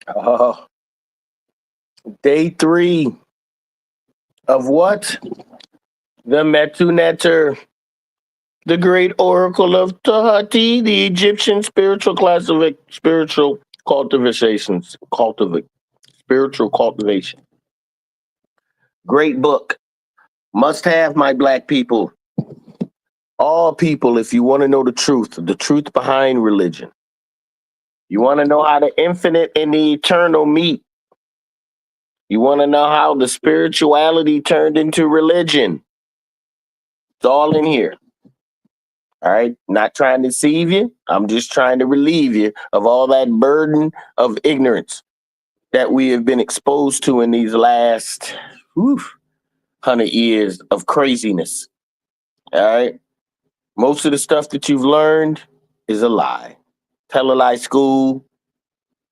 Uh, Day three of what? The Metu Neter, the great oracle of Tahiti, the Egyptian spiritual spiritual cultivation. Great book. Must have, my black people. All people, if you want to know the truth behind religion. You want to know how the infinite and the eternal meet. You want to know how the spirituality turned into religion. It's all in here. All right. Not trying to deceive you. I'm just trying to relieve you of all that burden of ignorance that we have been exposed to in these last 100 years of craziness. All right. Most of the stuff that you've learned is a lie. Tell a lie school,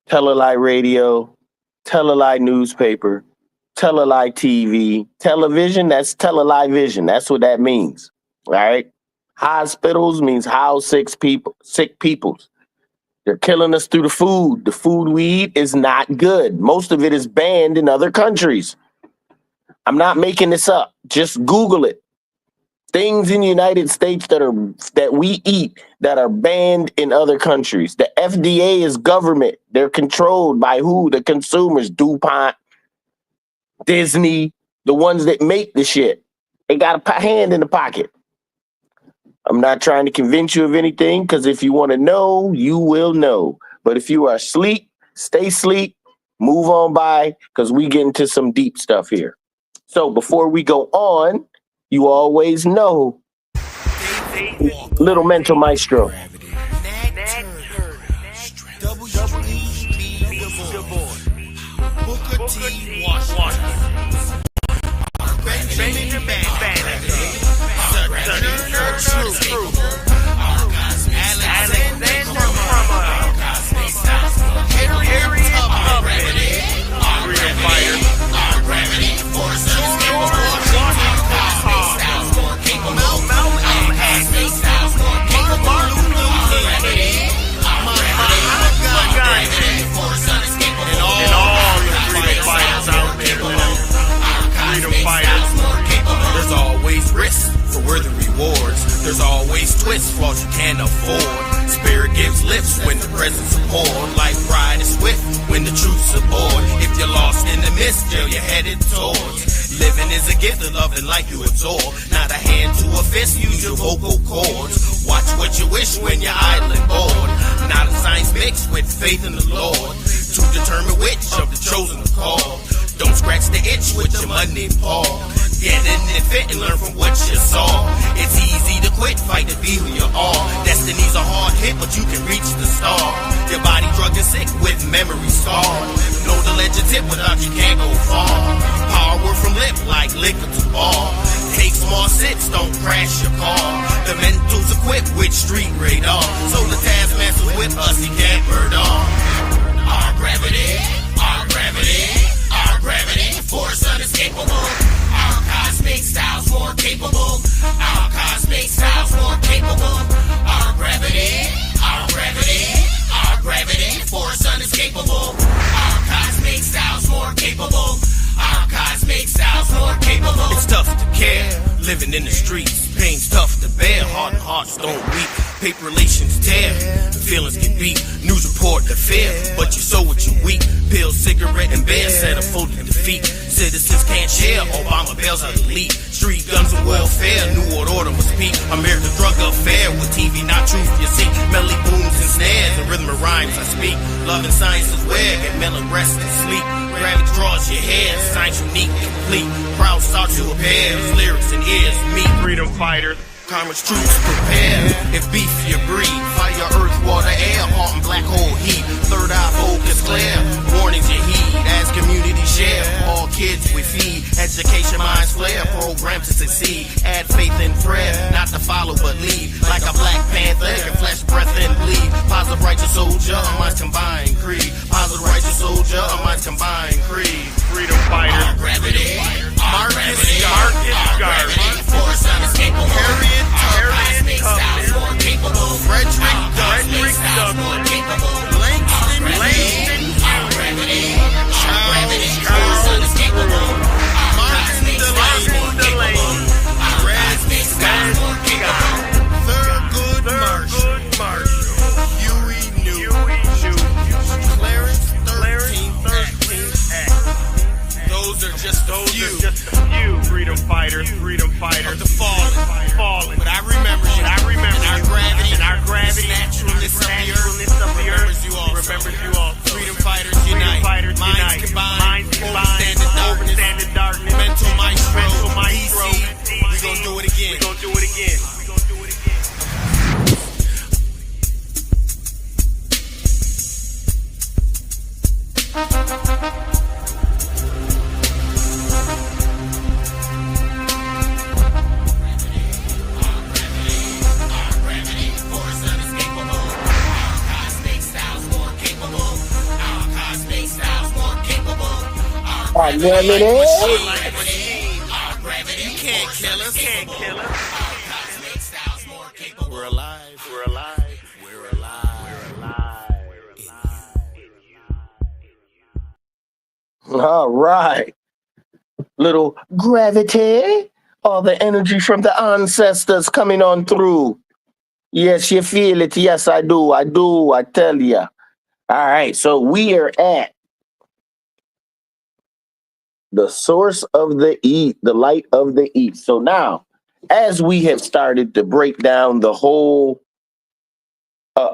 tell a lie radio, tell a lie newspaper, tell a lie TV, television, that's tell a lie vision. That's what that means. All right. Hospitals means house sick people. They're killing us through the food. The food we eat is not good. Most of it is banned in other countries. I'm not making this up. Just Google it. Things in the United States that we eat that are banned in other countries. The FDA is government. They're controlled by who? The consumers. DuPont, Disney, the ones that make the shit. They got a hand in the pocket. I'm not trying to convince you of anything, because if you want to know, you will know. But if you are asleep, stay asleep, move on by, because we get into some deep stuff here. So before we go on, you always know, little mental maestro. There's always twists, flaws you can't afford. Spirit gives lifts when the presence is poured. Like pride is swift when the truth's aboard. If you're lost in the mist, girl, you're headed towards. Living is a gift of loving like you absorb. Not a hand to a fist, use your vocal cords. Watch what you wish when you're idling bored. Not a science mixed with faith in the Lord. To determine which of the chosen are called. Don't scratch the itch with your money paw. Get in and fit and learn from what you saw. It's easy to quit, fight to be who you are. Destiny's a hard hit, but you can reach the star. Your body drugged and sick with memory scarred. Know the legend tip, without you can't go far. Power from lip like liquor to bar. Take small sips, don't crash your car. The mental's equipped with street radar. So the taskmaster's with us, he can't burn off. Our gravity, our gravity, our gravity, force unescapable. Our cosmic style's more capable. Our cosmic style's more capable. Our gravity, our gravity, our gravity, force unescapable. Our cosmic style's more capable. Our cosmic style's more capable. It's tough to care, living in the streets. Pain's tough to bear, heart and hearts don't weep. Paper relations tear, feelings get beat. News report the fear, but you sow what you weep. Pills, cigarette, and bear set a fold to defeat. Citizens can't share, Obama bails out elite. Street guns and welfare, New World Order must speak. America's drug affair with TV, not truth, you see. Melody booms and snares, and rhythm and rhymes I speak. Love and science is where, get mellow rest and sleep. Gravity draws your hair, science unique, complete. Proud start to appear, lyrics and ears meet. Freedom fighters, Congress troops prepare. If beef you breathe, fire, earth, water, air, heart and black hole heat. Third eye focus clear, warnings you heed. As community share, all kids we feed. Education minds flare, program to succeed. Add faith and prayer, not to follow but lead. Like a black panther, can flesh, breath and bleed. Positive righteous soldier, minds combine creed. Positive righteous soldier, minds combine creed. Freedom fighter, our gravity, our gravity, our gravity, force unescapable. Harriet Tubman, Frederick Douglass, Langston Hughes, freedom fighters, of the fallen. But I remember you, and our gravity, naturalness of the earth, remembers you all. Freedom fighters unite, minds combined, overstand the darkness, mental maestro, DC, we gon' do it again. Can't kill us. We're alive. All right. Little gravity. All the energy from the ancestors coming on through. Yes, you feel it. Yes, I do. I tell you. All right. So we are at the source of the east, the light of the east. So now, as we have started to break down the whole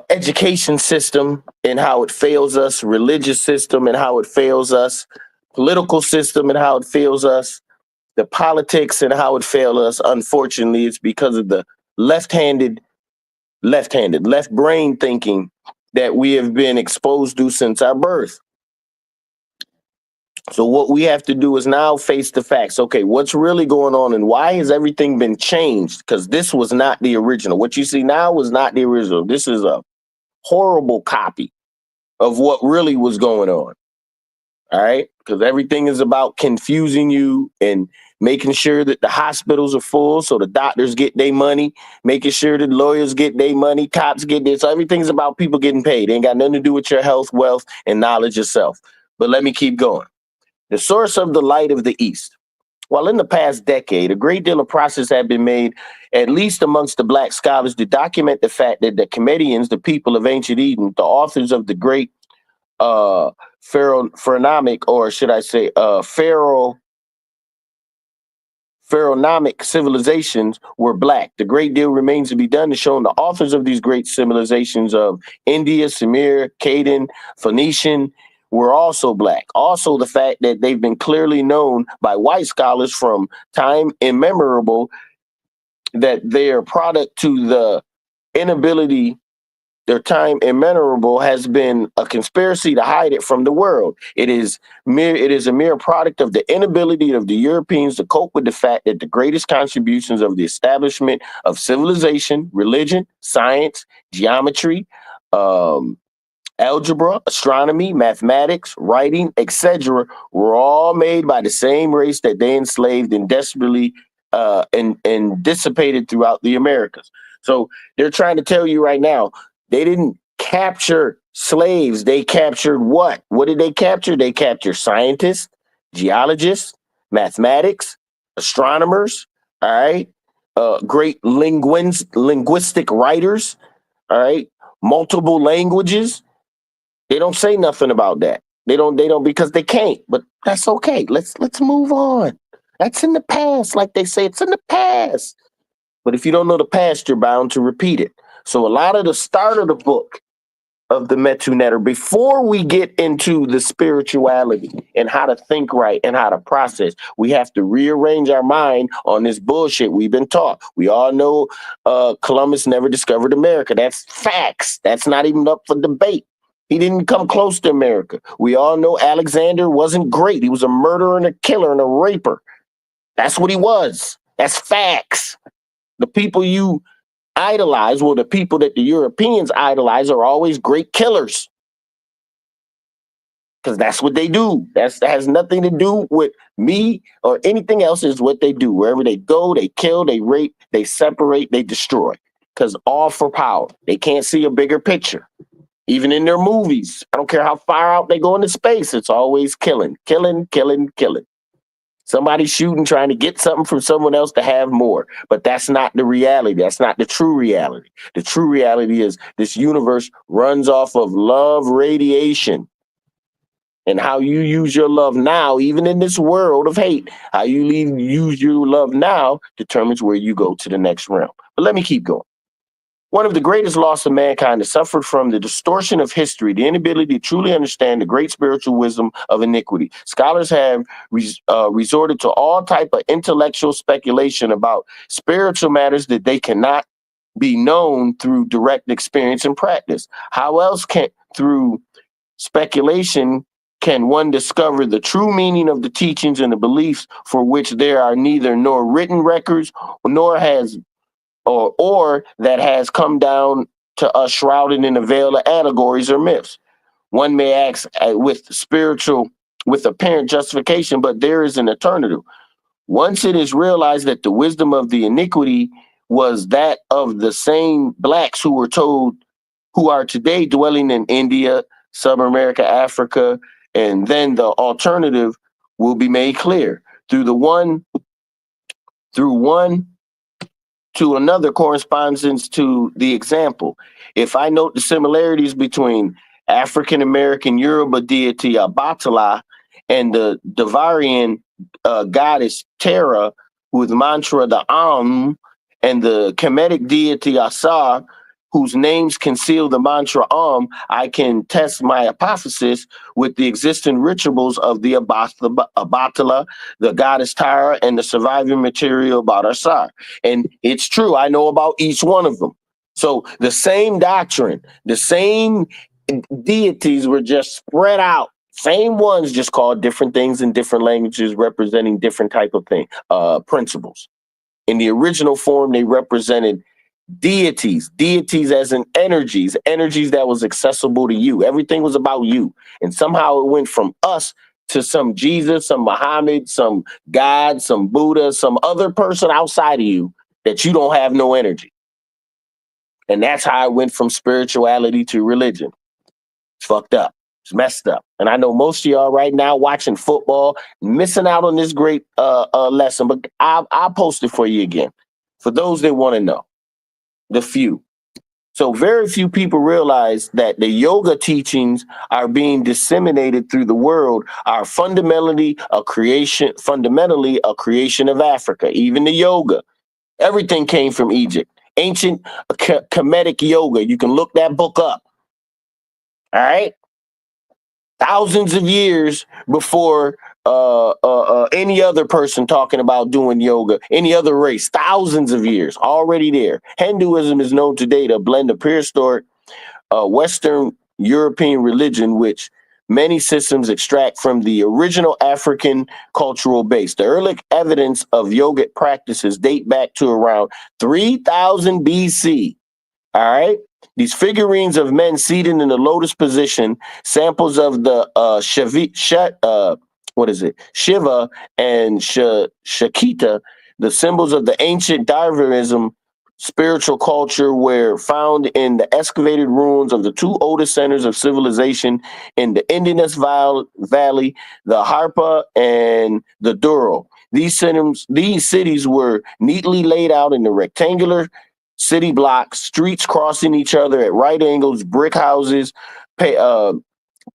education system and how it fails us, religious system and how it fails us, political system and how it fails us, the politics and how it failed us, unfortunately, it's because of the left brain thinking that we have been exposed to since our birth. So what we have to do is now face the facts. Okay, what's really going on and why has everything been changed? Because this was not the original. What you see now was not the original. This is a horrible copy of what really was going on. All right, because everything is about confusing you and making sure that the hospitals are full so the doctors get their money, making sure that lawyers get their money, cops get this. So everything's about people getting paid. It ain't got nothing to do with your health, wealth, and knowledge yourself. But let me keep going. The source of the light of the East. Well, in the past decade, a great deal of progress had been made, at least amongst the Black scholars, to document the fact that the Comedians, the people of ancient Eden, the authors of the great pharaonomic, or should I say, pharaonomic civilizations were Black. The great deal remains to be done to show the authors of these great civilizations of India, Sumer, Akkadian, Phoenician, were also Black. Also, the fact that they've been clearly known by white scholars from time immemorial that their product to the inability, their time immemorial has been a conspiracy to hide it from the world. It is a mere product of the inability of the Europeans to cope with the fact that the greatest contributions of the establishment of civilization, religion, science, geometry, algebra, astronomy, mathematics, writing, etc., were all made by the same race that they enslaved and desperately and dissipated throughout the Americas. So they're trying to tell you right now, they didn't capture slaves. They captured what? What did they capture? They captured scientists, geologists, mathematics, astronomers, all right, great linguistic writers, all right, multiple languages. They don't say nothing about that. They don't because they can't, but that's okay. Let's move on. That's in the past, like they say, it's in the past. But if you don't know the past, you're bound to repeat it. So a lot of the start of the book of the Metu Neter, before we get into the spirituality and how to think right and how to process, we have to rearrange our mind on this bullshit we've been taught. We all know Columbus never discovered America. That's facts. That's not even up for debate. He didn't come close to America. We all know Alexander wasn't great. He was a murderer and a killer and a raper. That's what he was. That's facts. The people you idolize, well, the people that the Europeans idolize are always great killers. Because that's what they do. That has nothing to do with me or anything else. Is what they do. Wherever they go, they kill, they rape, they separate, they destroy. Because all for power. They can't see a bigger picture. Even in their movies, I don't care how far out they go into space, it's always killing. Somebody shooting, trying to get something from someone else to have more. But that's not the reality. That's not the true reality. The true reality is this universe runs off of love radiation. And how you use your love now, even in this world of hate, how you use your love now determines where you go to the next realm. But let me keep going. One of the greatest losses of mankind has suffered from the distortion of history, the inability to truly understand the great spiritual wisdom of iniquity. Scholars have resorted to all type of intellectual speculation about spiritual matters that they cannot be known through direct experience and practice. How else can, through speculation, can one discover the true meaning of the teachings and the beliefs for which there are neither nor written records nor has or that has come down to us shrouded in a veil of allegories or myths? One may ask with apparent justification, but there is an alternative. Once it is realized that the wisdom of the iniquity was that of the same blacks who are today dwelling in India, Southern America, Africa, and then the alternative will be made clear through one to another corresponds to the example. If I note the similarities between African American Yoruba deity Abatala and the Devarian goddess Terra, with mantra the and the Kemetic deity Asar, whose names conceal the mantra I can test my hypothesis with the existing rituals of the Abatala, the goddess Tara, and the surviving material about Asar. And it's true, I know about each one of them. So the same doctrine, the same deities were just spread out. Same ones, just called different things in different languages, representing different type of principles. In the original form, they represented deities as in energies that was accessible to you. Everything was about you. And somehow it went from us to some Jesus, some Muhammad, some God, some Buddha, some other person outside of you that you don't have no energy. And that's how it went from spirituality to religion. It's fucked up. It's messed up. And I know most of y'all right now watching football, missing out on this great lesson, but I'll post it for you again. For those that want to know, the few. So very few people realize that the yoga teachings are being disseminated through the world are fundamentally a creation of Africa. Even the yoga, everything came from Egypt. Ancient Kemetic yoga. You can look that book up. All right. Thousands of years before any other person talking about doing yoga, any other race, thousands of years already there. Hinduism is known today to blend a prehistoric Western European religion, which many systems extract from the original African cultural base. The early evidence of yogic practices date back to around 3000 BC. All right. These figurines of men seated in the lotus position, samples of the Shiva and Shakita, the symbols of the ancient Darwinism spiritual culture, were found in the excavated ruins of the two oldest centers of civilization in the Indus Valley, the Harpa and the Duro. These cities were neatly laid out in the rectangular city blocks, streets crossing each other at right angles, brick houses,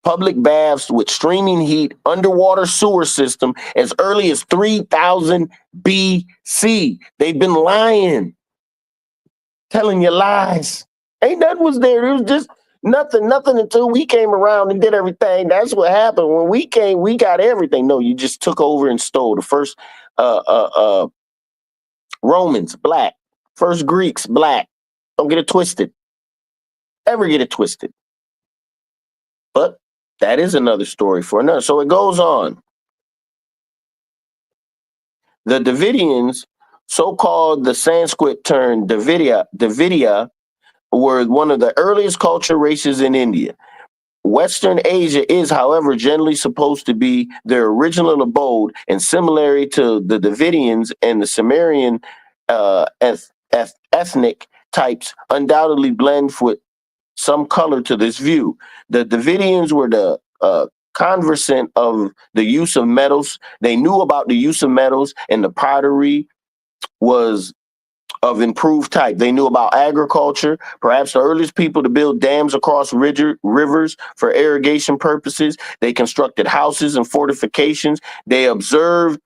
public baths with streaming heat, underwater sewer system as early as 3000 BC. They've been lying, telling you lies. Ain't nothing was there. It was just nothing until we came around and did everything. That's what happened. When we came, we got everything. No, you just took over and stole. The first Romans, black. First Greeks, black. Don't get it twisted. Ever get it twisted. But that is another story for another. So it goes on. The Dravidians, so-called the Sanskrit term Dravidia, were one of the earliest culture races in India. Western Asia is, however, generally supposed to be their original abode, and similarly to the Dravidians and the Sumerian ethnic types, undoubtedly blend with some color to this view. The Dravidians were the conversant of the use of metals. They knew about the use of metals, and the pottery was of improved type. They knew about agriculture, perhaps the earliest people to build dams across rivers for irrigation purposes. They constructed houses and fortifications. They observed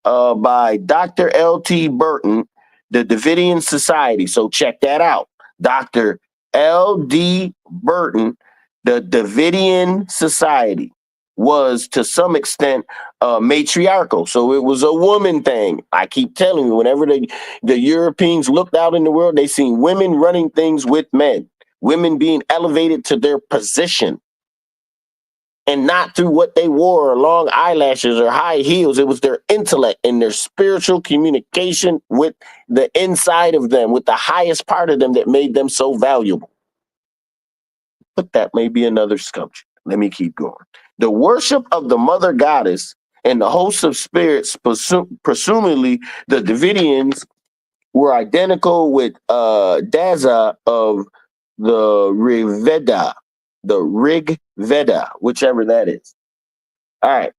by Dr. L.T. Burton, the Davidian Society. So check that out. Dr. L.D. Burton, the Davidian Society was to some extent matriarchal. So it was a woman thing. I keep telling you, whenever the Europeans looked out in the world, they seen women running things with men, women being elevated to their position. And not through what they wore or long eyelashes or high heels. It was their intellect and their spiritual communication with the inside of them, with the highest part of them that made them so valuable. But that may be another sculpture. Let me keep going. The worship of the mother goddess and the hosts of spirits, presumably the Davidians, were identical with Daza of the Rig Veda, whichever that is. All right.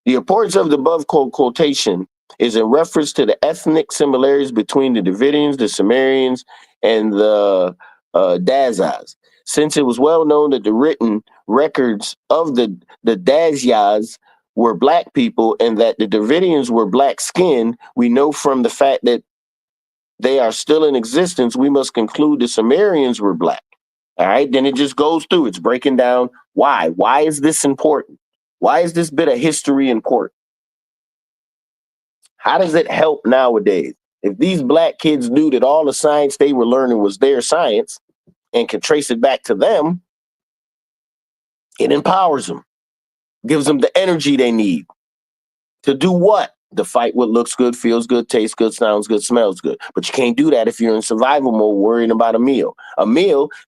The importance of the above quotation is in reference to the ethnic similarities between the Davidians, the Sumerians, and the Dazas. Since it was well known that the written records of the Dazyas were black people and that the Davidians were black skinned, we know from the fact that they are still in existence, we must conclude the Sumerians were black. All right, then it just goes through. It's breaking down why. Why is this important? Why is this bit of history important? How does it help nowadays? If these black kids knew that all the science they were learning was their science and can trace it back to them, it empowers them, gives them the energy they need to do what? To fight what looks good, feels good, tastes good, sounds good, smells good. But you can't do that if you're in survival mode worrying about a meal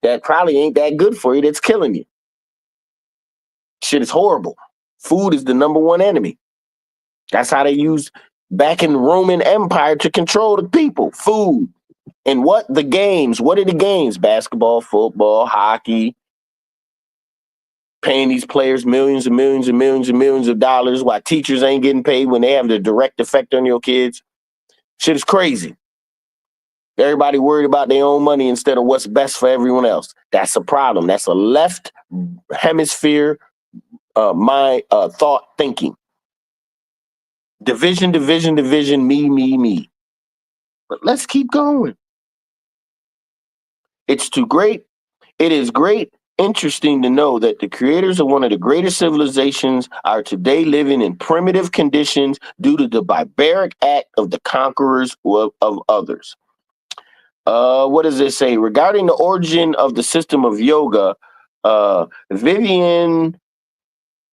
that probably ain't that good for you, that's killing you. Shit is horrible. Food is the number one enemy. That's how they used back in the Roman Empire to control the people. Food. And what? The games. What are the games? Basketball, football, hockey. Paying these players millions and millions and millions and millions of dollars while teachers ain't getting paid when they have the direct effect on your kids. Shit is crazy. Everybody worried about their own money instead of what's best for everyone else. That's a problem. That's a left hemisphere thought thinking. Division, division, division, me, me, me. But let's keep going. It is interesting to know that the creators of one of the greatest civilizations are today living in primitive conditions due to the barbaric act of the conquerors of others. What does it say? Regarding the origin of the system of yoga, Vivian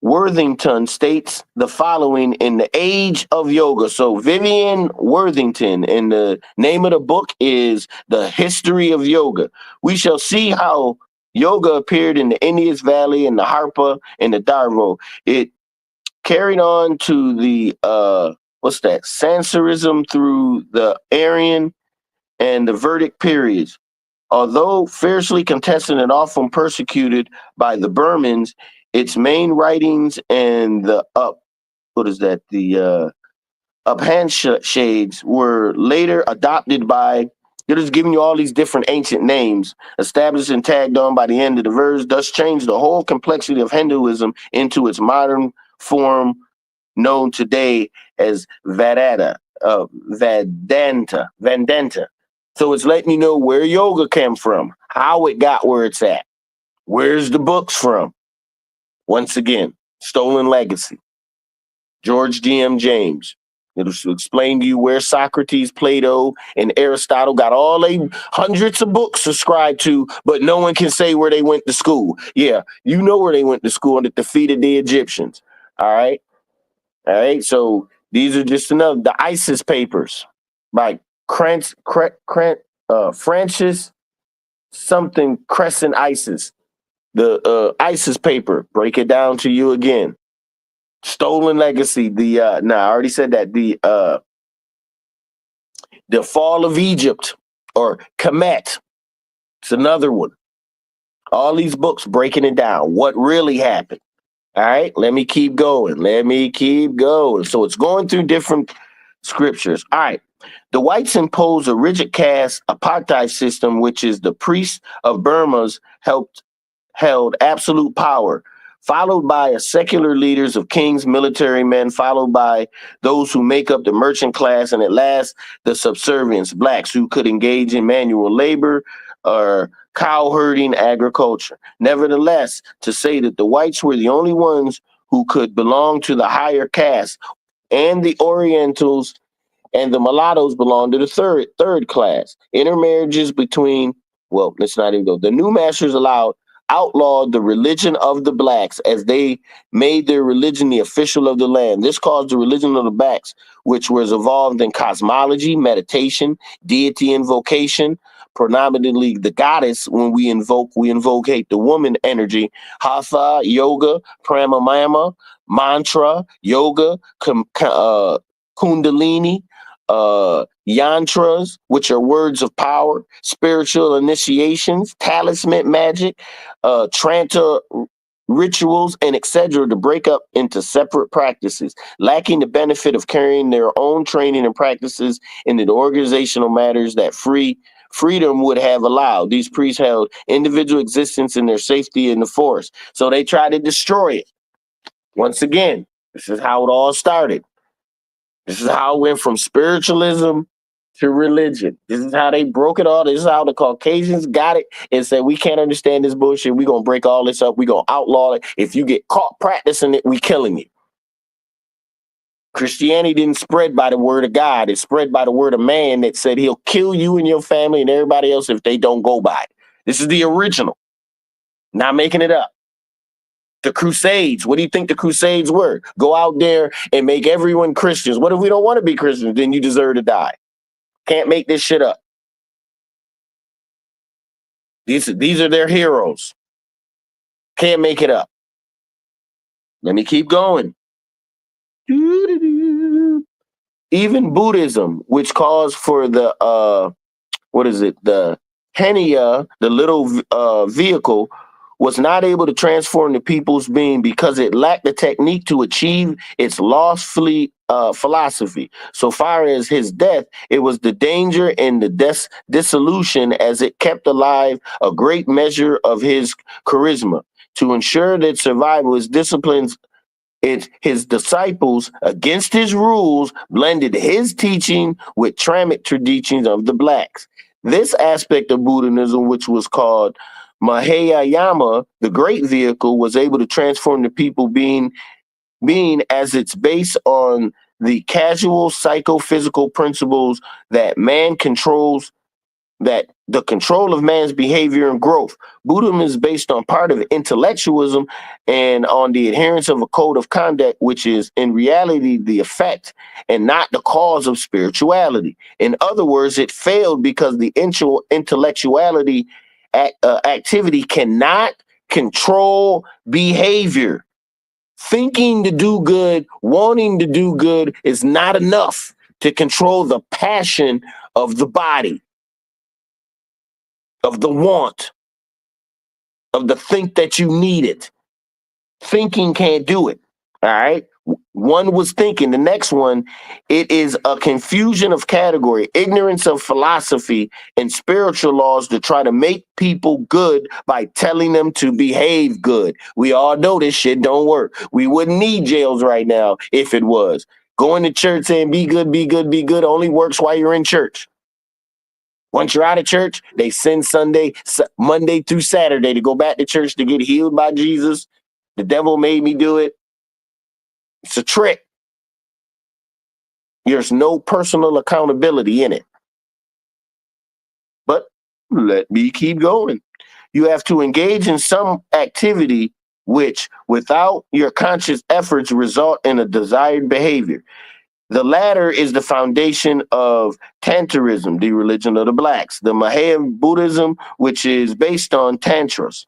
Worthington states the following in The Age of Yoga. So Vivian Worthington, and the name of the book is The History of Yoga. We shall see how yoga appeared in the Indus Valley and the Harpa and the Darvo. It carried on to the Sansarism through the Aryan and the Vedic periods. Although fiercely contested and often persecuted by the Burmans, its main writings and the Upanishads were later adopted by. They're just giving you all these different ancient names, established and tagged on by the end of the verse, thus changed the whole complexity of Hinduism into its modern form, known today as Vedanta. So it's letting you know where yoga came from, how it got where it's at. Where's the books from? Once again, Stolen Legacy. George G.M. James. It'll explain to you where Socrates, Plato, and Aristotle got all they hundreds of books subscribed to, but no one can say where they went to school. Yeah, you know where they went to school, and it defeated the Egyptians. All right. So these are just the ISIS papers by Francis something Crescent ISIS. The ISIS paper, break it down to you again. Stolen Legacy. I already said that. The Fall of Egypt, or Kemet. It's another one. All these books breaking it down. What really happened. All right, let me keep going. So it's going through different scriptures. All right, The whites imposed a rigid caste apartheid system, which is the priests of Burma's held absolute power, followed by a secular leaders of kings, military men, followed by those who make up the merchant class, and at last the subservients, blacks who could engage in manual labor or cow herding agriculture. Nevertheless, to say that the whites were the only ones who could belong to the higher caste and the Orientals and the mulattoes belong to the third class. Intermarriages between, well, let's not even go. The new masters outlawed the religion of the blacks as they made their religion the official of the land. This caused the religion of the blacks, which was evolved in cosmology, meditation, deity invocation, predominantly the goddess. When we invocate the woman energy, hatha, yoga, pranayama, mantra, yoga, kundalini, yantras, which are words of power, spiritual initiations, talisman magic, tranta rituals, and etc. to break up into separate practices, lacking the benefit of carrying their own training and practices into the organizational matters that freedom would have allowed. These priests held individual existence in their safety in the forest. So they tried to destroy it. Once again, this is how it all started. This is how it went from spiritualism to religion. This is how they broke it all. This is how the Caucasians got it and said, we can't understand this bullshit. We're going to break all this up. We're going to outlaw it. If you get caught practicing it, we killing you. Christianity didn't spread by the word of God. It spread by the word of man that said he'll kill you and your family and everybody else if they don't go by it. This is the original. Not making it up. The Crusades. What do you think the Crusades were? Go out there and make everyone Christians. What if we don't want to be Christians? Then you deserve to die. Can't make this shit up. These are their heroes. Can't make it up. Let me keep going. Even Buddhism, which calls for the the Henia, the little vehicle, was not able to transform the people's being because it lacked the technique to achieve its lostly philosophy. So far as his death, it was the danger and the dissolution as it kept alive a great measure of his charisma. To ensure that survival, his disciplines, his disciples, against his rules, blended his teaching with Tramic traditions of the blacks. This aspect of Buddhism, which was called Mahayana, the great vehicle, was able to transform the people being as it's based on the casual psychophysical principles that man controls, that the control of man's behavior and growth. Buddhism is based on part of intellectualism and on the adherence of a code of conduct, which is in reality the effect and not the cause of spirituality. In other words, it failed because the intellectuality activity cannot control behavior. Thinking to do good, wanting to do good is not enough to control the passion of the body, of the want, of the think that you need it. Thinking can't do it. All right. One was thinking. The next one, it is a confusion of category, ignorance of philosophy and spiritual laws to try to make people good by telling them to behave good. We all know this shit don't work. We wouldn't need jails right now if it was. Going to church saying be good, be good, be good only works while you're in church. Once you're out of church, they send Monday through Saturday to go back to church to get healed by Jesus. The devil made me do it. It's a trick. There's no personal accountability in it. But let me keep going. You have to engage in some activity which, without your conscious efforts, result in a desired behavior. The latter is the foundation of Tantrism, the religion of the blacks, the Mahayan Buddhism, which is based on Tantras.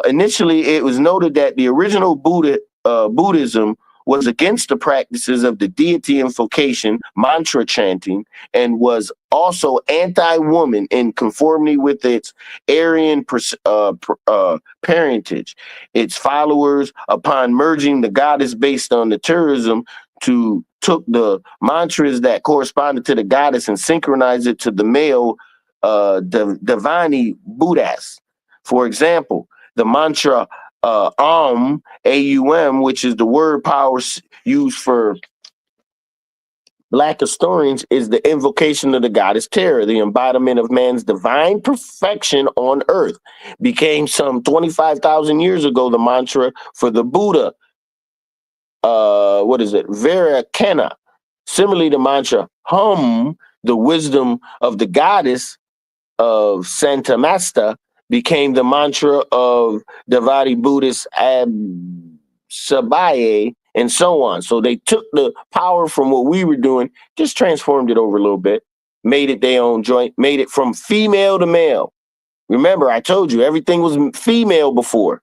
Initially, it was noted that the original Buddhism was against the practices of the deity invocation, mantra chanting, and was also anti-woman in conformity with its Aryan parentage. Its followers, upon merging the goddess based on the tourism to took the mantras that corresponded to the goddess and synchronized it to the male divine Buddhas. For example, the mantra Aum, which is the word power used for Black historians, is the invocation of the goddess Terra, the embodiment of man's divine perfection on earth. Became some 25,000 years ago the mantra for the Buddha. What is it? Vairocana. Similarly, the mantra Hum, the wisdom of the goddess of Santa Masta, became the mantra of Devadi Buddhist Sabaye, and so on. So they took the power from what we were doing, just transformed it over a little bit, made it their own joint, made it from female to male. Remember, I told you everything was female before.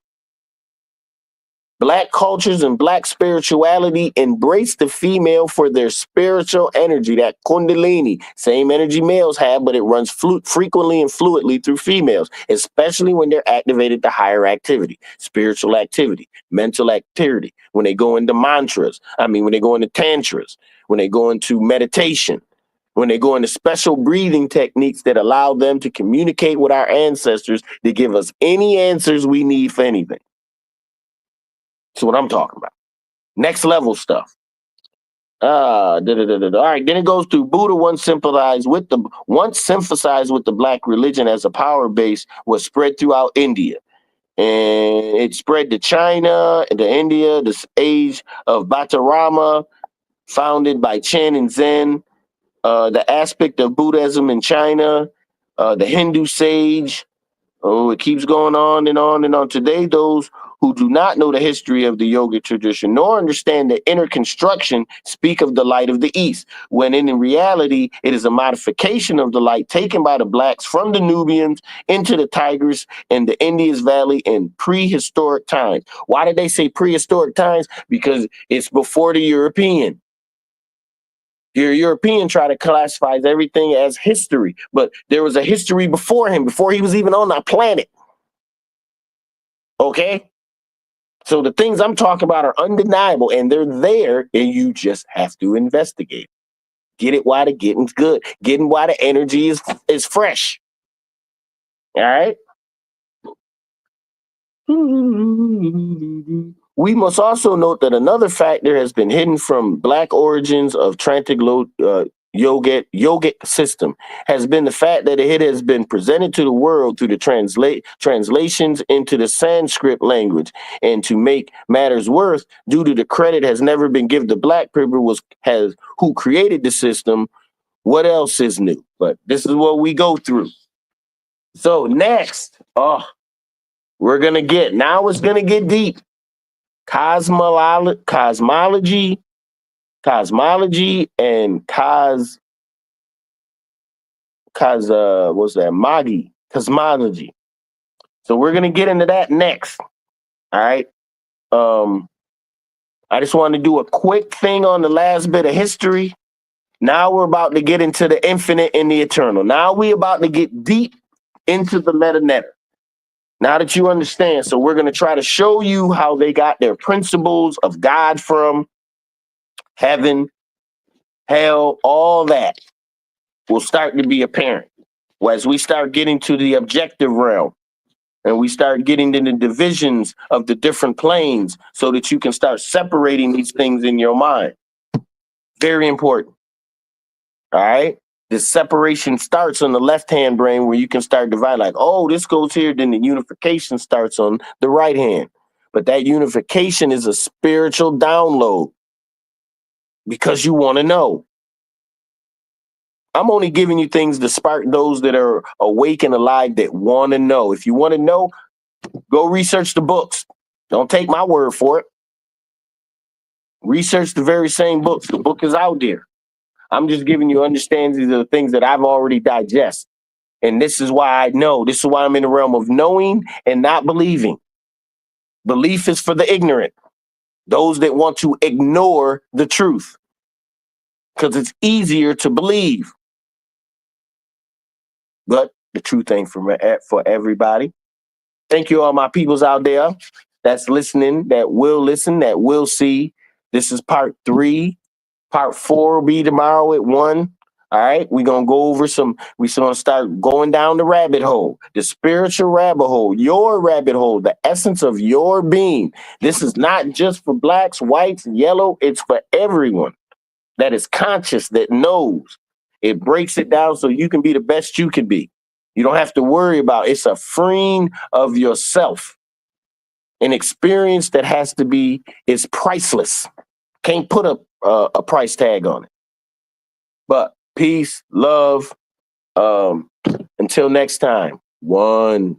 Black cultures and Black spirituality embrace the female for their spiritual energy, that kundalini, same energy males have, but it runs frequently and fluidly through females, especially when they're activated to higher activity, spiritual activity, mental activity, when they go into mantras, when they go into tantras, when they go into meditation, when they go into special breathing techniques that allow them to communicate with our ancestors to give us any answers we need for anything. That's what I'm talking about. Next level stuff. All right, then it goes through Buddha once synthesized with the Black religion as a power base was spread throughout India. And it spread to China, to India, the age of Bhattarama, founded by Chen and Zen, the aspect of Buddhism in China, the Hindu sage. Oh, it keeps going on and on and on. Today, those who do not know the history of the yogic tradition nor understand the inner construction speak of the light of the East, when in reality, it is a modification of the light taken by the Blacks from the Nubians into the Tigris and the Indus Valley in prehistoric times. Why did they say prehistoric times? Because it's before the European. Your European try to classify everything as history, but there was a history before him, before he was even on our planet. Okay? So the things I'm talking about are undeniable, and they're there, and you just have to investigate. Get it while the getting's good. Getting while the energy is fresh. All right? We must also note that another factor has been hidden from Black origins of Tantric yogic system has been the fact that it has been presented to the world through the translations into the Sanskrit language. And to make matters worse, due to the credit has never been given to Black people who created the system, what else is new? But this is what we go through. So next, we're gonna get, now it's gonna get deep. Cosmology and cosmology. So we're gonna get into that next. All right. I just want to do a quick thing on the last bit of history. Now we're about to get into the infinite and the eternal. Now we're about to get deep into the Metu Neter. Now that you understand, so we're going to try to show you how they got their principles of God from heaven, hell, all that will start to be apparent as we start getting to the objective realm and we start getting into the divisions of the different planes so that you can start separating these things in your mind. Very important. All right. The separation starts on the left-hand brain where you can start dividing, like, oh, this goes here. Then the unification starts on the right hand. But that unification is a spiritual download because you want to know. I'm only giving you things to spark those that are awake and alive that want to know. If you want to know, go research the books. Don't take my word for it. Research the very same books. The book is out there. I'm just giving you understandings of the things that I've already digested. And this is why I know. This is why I'm in the realm of knowing and not believing. Belief is for the ignorant. Those that want to ignore the truth. Because it's easier to believe. But the truth ain't for everybody. Thank you all my peoples out there that's listening, that will listen, that will see. This is part 3 Part 4 will be tomorrow at 1. All right, we're gonna go over we're gonna start going down the rabbit hole, the spiritual rabbit hole, your rabbit hole, the essence of your being. This is not just for blacks, whites, yellow, it's for everyone that is conscious, that knows. It breaks it down so you can be the best you can be. You don't have to worry about it's a freeing of yourself. An experience that has to be is priceless. Can't put a price tag on it. But peace, love. Until next time. 1.